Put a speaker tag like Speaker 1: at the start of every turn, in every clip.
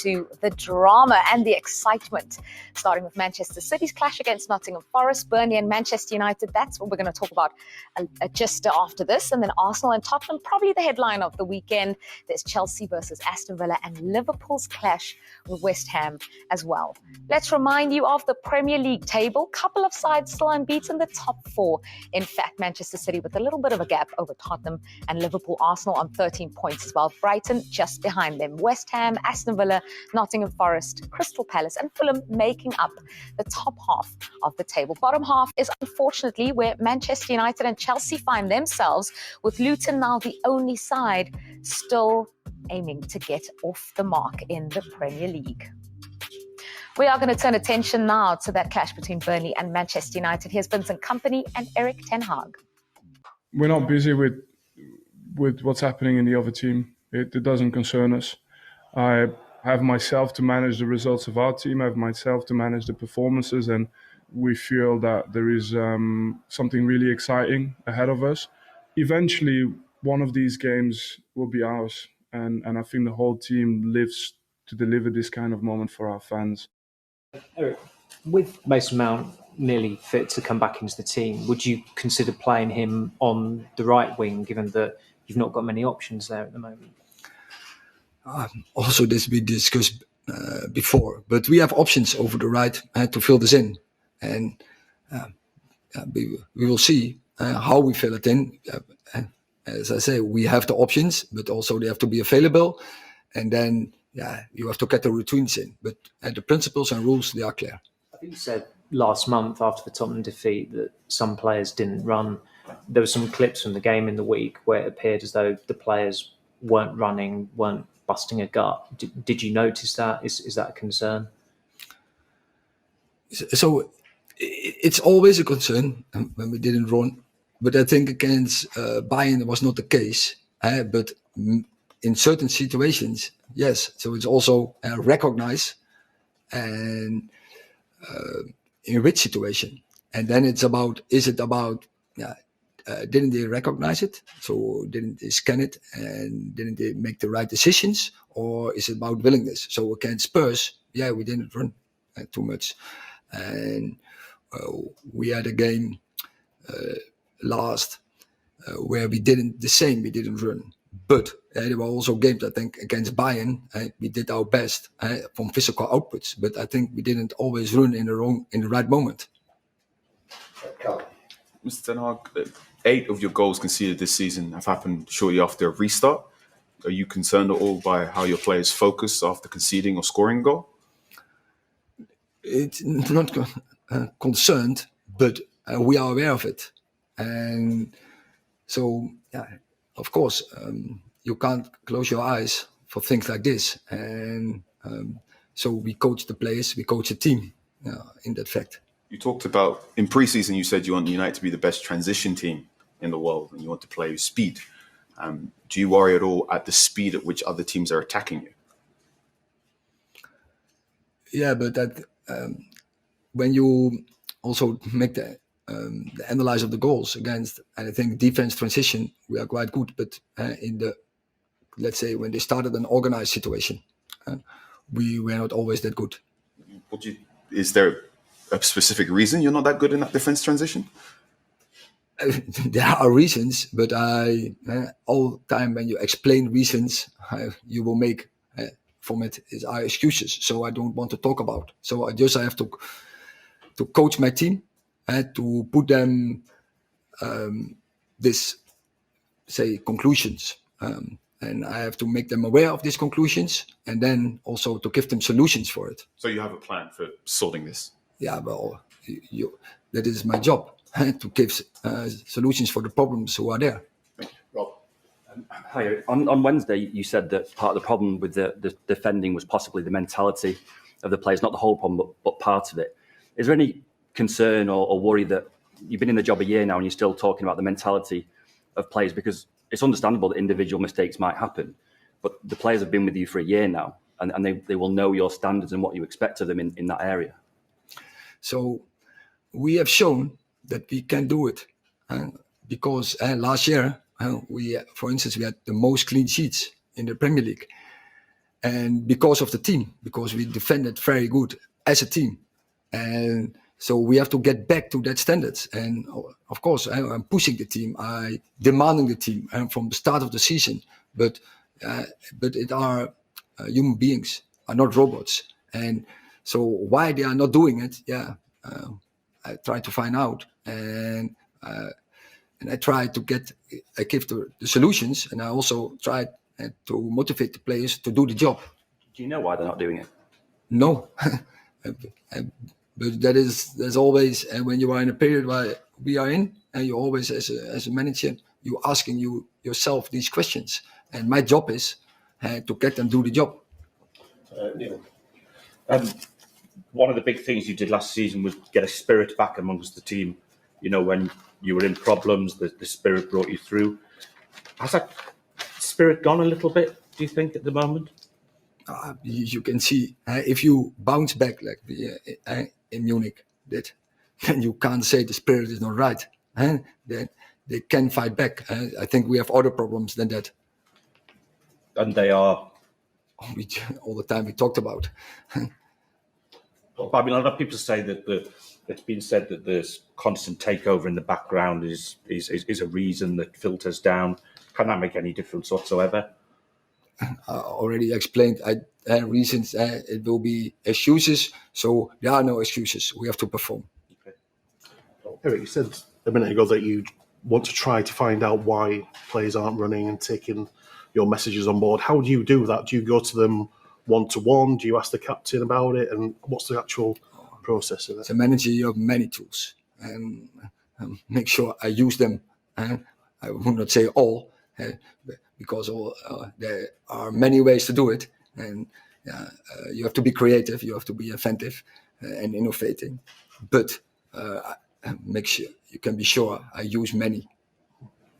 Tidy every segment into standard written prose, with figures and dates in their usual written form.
Speaker 1: to the drama and the excitement, starting with Manchester City's clash against Nottingham Forest, Burnley and Manchester United. That's what we're going to talk about just after this. And then Arsenal and Tottenham, probably the headline of the weekend. There's Chelsea versus Aston Villa and Liverpool's clash with West Ham as well. Let's remind you of the Premier League table. Couple of sides still unbeaten, the top four. In fact, Manchester City with a little bit of a gap over Tottenham and Liverpool. Arsenal on 13 points as well. Brighton just behind them. West Ham, Aston Villa, Nottingham Forest, Crystal Palace and Fulham making up the top half of the table. Bottom half is unfortunately where Manchester United and Chelsea find themselves, with Luton now the only side still aiming to get off the mark in the Premier League. We are going to turn attention now to that clash between Burnley and Manchester United. Here's Vincent Kompany and Erik ten Hag.
Speaker 2: We're not busy with what's happening in the other team. It doesn't concern us. I have myself to manage the results of our team. I have myself to manage the performances, and we feel that there is something really exciting ahead of us. Eventually, one of these games will be ours, and I think the whole team lives to deliver this kind of moment for our fans.
Speaker 3: Erik, with Mason Mount nearly fit to come back into the team, would you consider playing him on the right wing, given that you've not got many options there at the moment?
Speaker 4: Also, this we discussed before, but we have options over the right to fill this in, and we will see how we fill it in. As I say, we have the options, but also they have to be available, and then you have to get the routines in. But the principles and rules, they are clear.
Speaker 3: I think you said last month after the Tottenham defeat that some players didn't run. There were some clips from the game in the week where it appeared as though the players weren't running, weren't busting a gut. Did you notice that? Is that a concern?
Speaker 4: So it's always a concern when we didn't run. But I think against Bayern it was not the case. But in certain situations, yes. So it's also recognized and in which situation. And then it's about, didn't they recognize it? So didn't they scan it and didn't they make the right decisions? Or is it about willingness? So against Spurs, we didn't run too much. And we had a game last where we didn't run. But there were also games, I think, against Bayern, we did our best from physical outputs. But I think we didn't always run in the right moment.
Speaker 5: Mr. Ten Hag, 8 of your goals conceded this season have happened shortly after a restart. Are you concerned at all by how your players focus after conceding or scoring a goal?
Speaker 4: It's not concerned, but we are aware of it. And so, of course, you can't close your eyes for things like this. And so we coach the players, we coach the team in that fact.
Speaker 5: You talked about, in pre-season, you said you want United to be the best transition team in the world and you want to play with speed. Do you worry at all at the speed at which other teams are attacking you?
Speaker 4: Yeah, but that when you also make the analyze of the goals against, and I think defense transition, we are quite good. But in the, let's say, when they started an organized situation, we were not always that good.
Speaker 5: Is there a specific reason you're not that good in that defense transition?
Speaker 4: There are reasons, but all the time when you explain reasons, you will make from it is our excuses. So I don't want to talk about. So I have to coach my team and to put them conclusions. And I have to make them aware of these conclusions and then also to give them solutions for it.
Speaker 5: So you have a plan for sorting this?
Speaker 4: Yeah, well, that is my job, to give solutions for the problems who are there.
Speaker 5: Thank you. Rob?
Speaker 6: Hi. On Wednesday, you said that part of the problem with the defending was possibly the mentality of the players, not the whole problem, but part of it. Is there any concern or worry that you've been in the job a year now and you're still talking about the mentality of players? Because it's understandable that individual mistakes might happen, but the players have been with you for a year now and they will know your standards and what you expect of them in that area.
Speaker 4: So we have shown that we can do it because last year, for instance, we had the most clean sheets in the Premier League. and because of the team, because we defended very good as a team, and so we have to get back to that standards. And of course, I'm pushing the team, I demanding the team, and from the start of the season. But it are human beings, are not robots, and so why they are not doing it? I try to find out, and I try to give the solutions, and I also try to motivate the players to do the job.
Speaker 6: Do you know why they're not doing it?
Speaker 4: No, but there's always, and when you are in a period where we are in, and you always as a manager, you asking yourself these questions, and my job is to get them do the job.
Speaker 7: Neil, one of the big things you did last season was get a spirit back amongst the team. When you were in problems, the spirit brought you through. Has that spirit gone a little bit, do you think, at the moment?
Speaker 4: You can see if you bounce back like in Munich did, then you can't say the spirit is not right. Then they can fight back. I think we have other problems than that.
Speaker 7: And they are?
Speaker 4: All the time we talked about.
Speaker 7: I mean, a lot of people say that it's been said that this constant takeover in the background is a reason that filters down. Can that make any difference whatsoever?
Speaker 4: I already explained reasons. It will be excuses. So there are no excuses. We have to perform.
Speaker 7: Okay.
Speaker 8: Erik, you said a minute ago that you want to try to find out why players aren't running and taking your messages on board. How do you do that? Do you go to them one-to-one? Do you ask the captain about it? And what's the actual process of it?
Speaker 4: As a manager, you have many tools, and make sure I use them. I would not say all, because there are many ways to do it, and you have to be creative, you have to be inventive and innovating. But make sure you can be sure I use many.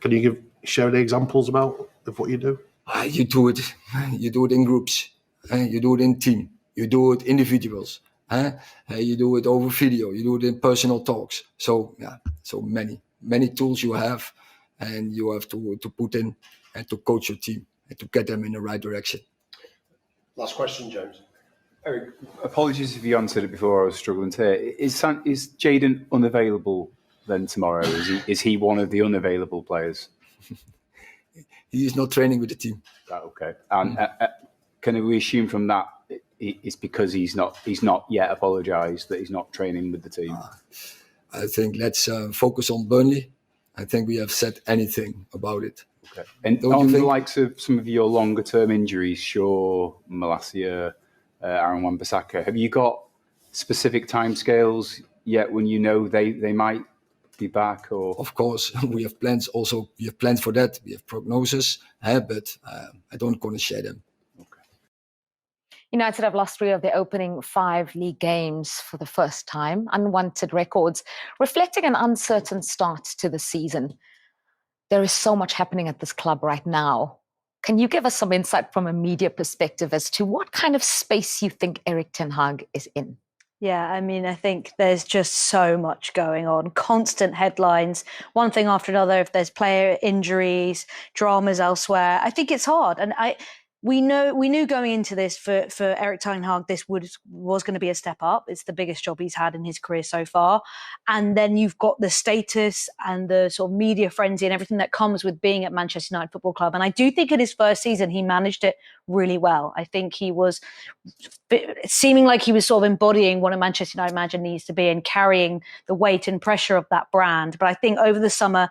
Speaker 8: Can you share any examples of what you do?
Speaker 4: You do it in groups, you do it in team, you do it individuals, you do it over video, you do it in personal talks. So many tools you have, and you have to put in and to coach your team and to get them in the right direction.
Speaker 8: Last question, James.
Speaker 9: Erik, apologies if you answered it before. I was struggling to hear. Is Jadon unavailable then tomorrow? Is he one of the unavailable players?
Speaker 4: He is not training with the team.
Speaker 9: Okay. And can we assume from that it's because he's not yet apologised that he's not training with the team?
Speaker 4: I think let's focus on Burnley. I think we have said anything about it.
Speaker 9: Okay. And on the likes of some of your longer term injuries, Shaw, Malacia, Aaron Wan-Bissaka, have you got specific timescales yet when you know they might be back? Or
Speaker 4: of course, we have plans. Also, we have plans for that. We have prognosis, but I don't want to share them.
Speaker 9: Okay.
Speaker 1: United have lost 3 of their opening 5 league games for the first time, unwanted records, reflecting an uncertain start to the season. There is so much happening at this club right now. Can you give us some insight from a media perspective as to what kind of space you think Erik ten Hag is in?
Speaker 10: Yeah, I mean, I think there's just so much going on. Constant headlines, one thing after another. If there's player injuries, dramas elsewhere, I think it's hard. And we knew going into this for Erik ten Hag, this was going to be a step up. It's the biggest job he's had in his career so far. And then you've got the status and the sort of media frenzy and everything that comes with being at Manchester United Football Club. And I do think in his first season, he managed it really well. I think he was seeming like he was sort of embodying what a Manchester United manager needs to be and carrying the weight and pressure of that brand. But I think over the summer,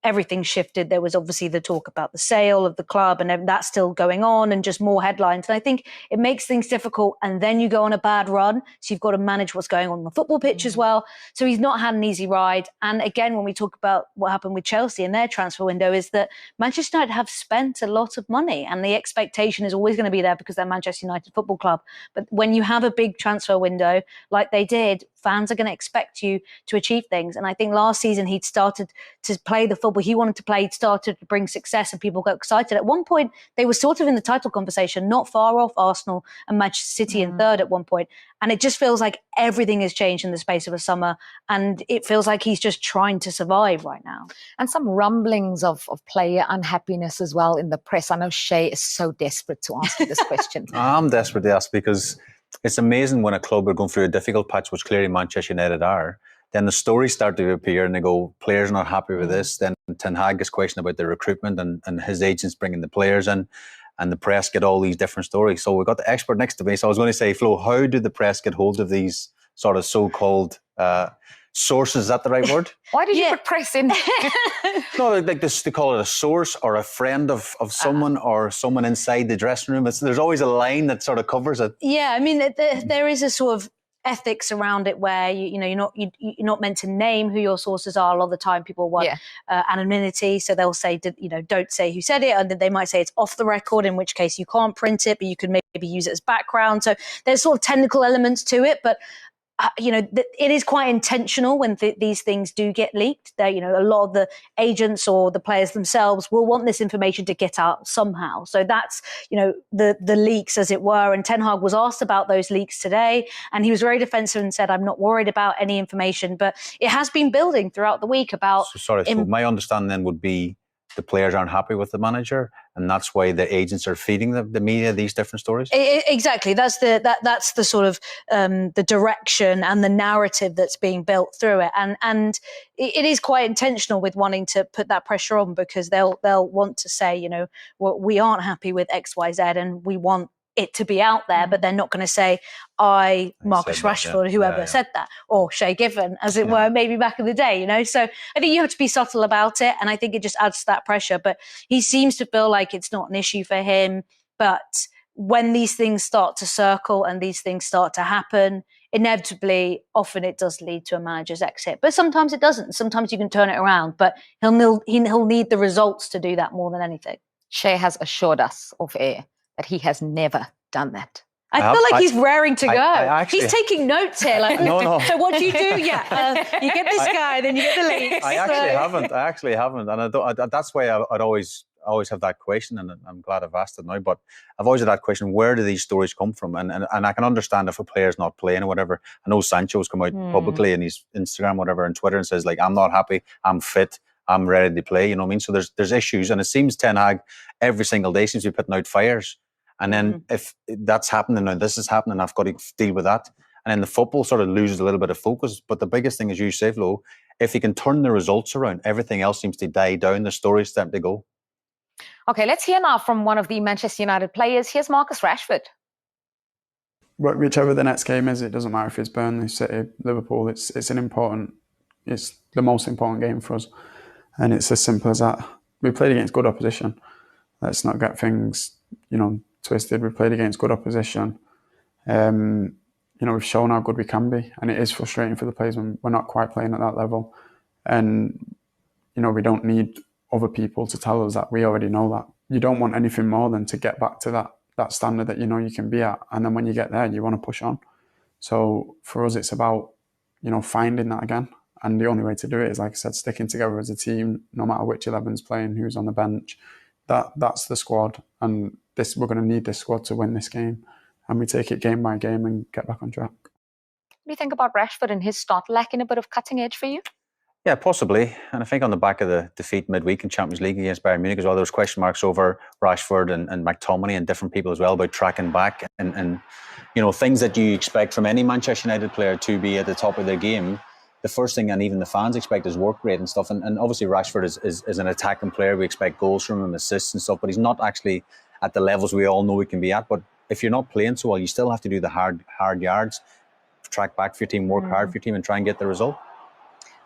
Speaker 10: everything shifted. There was obviously the talk about the sale of the club, and that's still going on, and just more headlines. And I think it makes things difficult. And then you go on a bad run, so you've got to manage what's going on the football pitch as well. So he's not had an easy ride. And again, when we talk about what happened with Chelsea in their transfer window, is that Manchester United have spent a lot of money, and the expectation is always going to be there because they're Manchester United Football Club. But when you have a big transfer window like they did, Fans are going to expect you to achieve things. And I think last season he'd started to play the football he wanted to play. He'd started to bring success and people got excited. At one point, they were sort of in the title conversation, not far off Arsenal and Manchester City in third at one point. And it just feels like everything has changed in the space of a summer. And it feels like he's just trying to survive right now.
Speaker 1: And some rumblings of player unhappiness as well in the press. I know Shay is so desperate to ask you this question.
Speaker 11: I'm desperate to ask because it's amazing when a club are going through a difficult patch, which clearly Manchester United are, then the stories start to appear and they go, players not happy with this. Then Ten Hag gets questioned about the recruitment and his agents bringing the players in, and the press get all these different stories. So we've got the expert next to me. So I was going to say, Flo, how do the press get hold of these sort of so-called sources? Is that the right word?
Speaker 1: Why did you put press in?
Speaker 11: No, like this, they call it a source or a friend of someone or someone inside the dressing room. There's always a line that sort of covers it.
Speaker 10: Yeah, I mean, there is a sort of ethics around it where you're not meant to name who your sources are. A lot of the time people want anonymity, so they'll say don't say who said it, and then they might say it's off the record, in which case you can't print it, but you can maybe use it as background. So there's sort of technical elements to it, but it is quite intentional when these things do get leaked. A lot of the agents or the players themselves will want this information to get out somehow. So that's, the leaks, as it were. And Ten Hag was asked about those leaks today, and he was very defensive and said, I'm not worried about any information. But it has been building throughout the week about...
Speaker 11: So my understanding then would be the players aren't happy with the manager, and that's why the agents are feeding the media these different stories.
Speaker 10: Exactly, that's the sort of the direction and the narrative that's being built through it, and it is quite intentional with wanting to put that pressure on, because they'll want to say, we aren't happy with X, Y, Z, and we want it to be out there, but they're not going to say, Marcus Rashford, whoever said that, or Shay Given, as it were, maybe back in the day, So I think you have to be subtle about it, and I think it just adds to that pressure. But he seems to feel like it's not an issue for him. But when these things start to circle and these things start to happen, inevitably, often it does lead to a manager's exit. But sometimes it doesn't. Sometimes you can turn it around, but he'll need the results to do that more than anything.
Speaker 1: Shay has assured us off air that he has never done that.
Speaker 10: I feel like he's raring to go. He's taking notes here. Like,
Speaker 11: no.
Speaker 10: So what do? You get this guy, then you get the leaks.
Speaker 11: I actually haven't. And that's why I'd always have that question, and I'm glad I've asked it now. But I've always had that question, where do these stories come from? And I can understand if a player's not playing or whatever. I know Sancho's come out publicly in his Instagram, whatever, and Twitter, and says, like, I'm not happy, I'm fit, I'm ready to play, you know what I mean? So there's issues, and it seems Ten Hag every single day seems to be putting out fires. And then if that's happening, now this is happening, I've got to deal with that. And then the football sort of loses a little bit of focus. But the biggest thing, as you say, Flo, if he can turn the results around, everything else seems to die down. The stories start to go.
Speaker 1: Okay, let's hear now from one of the Manchester United players. Here's Marcus Rashford.
Speaker 12: Whichever the next game is, it doesn't matter if it's Burnley, City, Liverpool. It's the most important game for us. And it's as simple as that. We played against good opposition. Let's not get things, twisted. We played against good opposition. We've shown how good we can be, and it is frustrating for the players when we're not quite playing at that level. And we don't need other people to tell us that. We already know that. You don't want anything more than to get back to that standard that you can be at, and then when you get there, you want to push on. So for us, it's about finding that again, and the only way to do it is, like I said, sticking together as a team, no matter which 11's playing, who's on the bench. That's the squad, and we're going to need this squad to win this game, and we take it game by game and get back on track.
Speaker 1: What do you think about Rashford and his start lacking a bit of cutting edge for you?
Speaker 11: Yeah, possibly. And I think on the back of the defeat midweek in Champions League against Bayern Munich as well, there was question marks over Rashford and McTominay and different people as well about tracking back and things that you expect from any Manchester United player to be at the top of their game. The first thing, and even the fans expect, is work rate and stuff. And obviously Rashford is an attacking player. We expect goals from him, assists and stuff, but he's not actually at the levels we all know he can be at. But if you're not playing so well, you still have to do the hard yards, track back for your team, work hard for your team and try and get the result.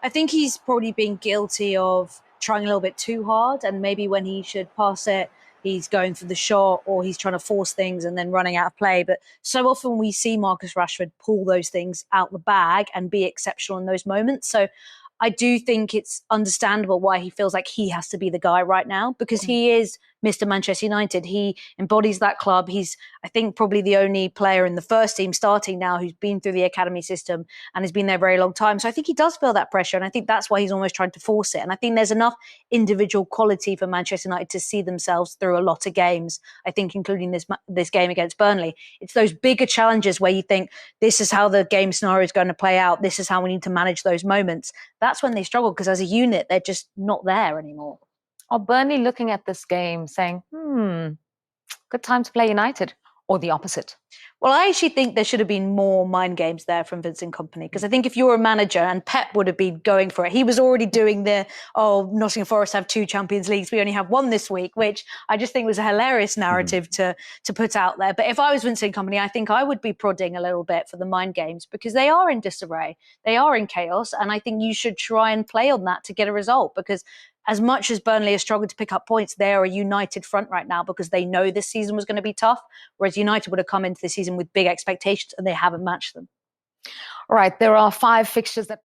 Speaker 10: I think he's probably been guilty of trying a little bit too hard, and maybe when he should pass it, he's going for the shot, or he's trying to force things and then running out of play. But so often we see Marcus Rashford pull those things out the bag and be exceptional in those moments. So I do think it's understandable why he feels like he has to be the guy right now, because he is Mr. Manchester United. He embodies that club. He's, I think, probably the only player in the first team starting now who's been through the academy system and has been there a very long time. So I think he does feel that pressure, and I think that's why he's almost trying to force it. And I think there's enough individual quality for Manchester United to see themselves through a lot of games, I think, including this game against Burnley. It's those bigger challenges where you think, this is how the game scenario is going to play out. This is how we need to manage those moments. That's when they struggle, because as a unit, they're just not there anymore.
Speaker 1: Are Burnley looking at this game saying, good time to play United, or the opposite?
Speaker 10: Well, I actually think there should have been more mind games there from Vincent Kompany, because I think if you're a manager, and Pep would have been going for it, he was already doing Nottingham Forest have 2 Champions Leagues, we only have 1 this week, which I just think was a hilarious narrative to put out there. But if I was Vincent Kompany, I think I would be prodding a little bit for the mind games, because they are in disarray, they are in chaos, and I think you should try and play on that to get a result, because as much as Burnley has struggled to pick up points, they are a united front right now, because they know this season was going to be tough, whereas United would have come into the season with big expectations and they haven't matched them.
Speaker 1: All right, there are 5 fixtures that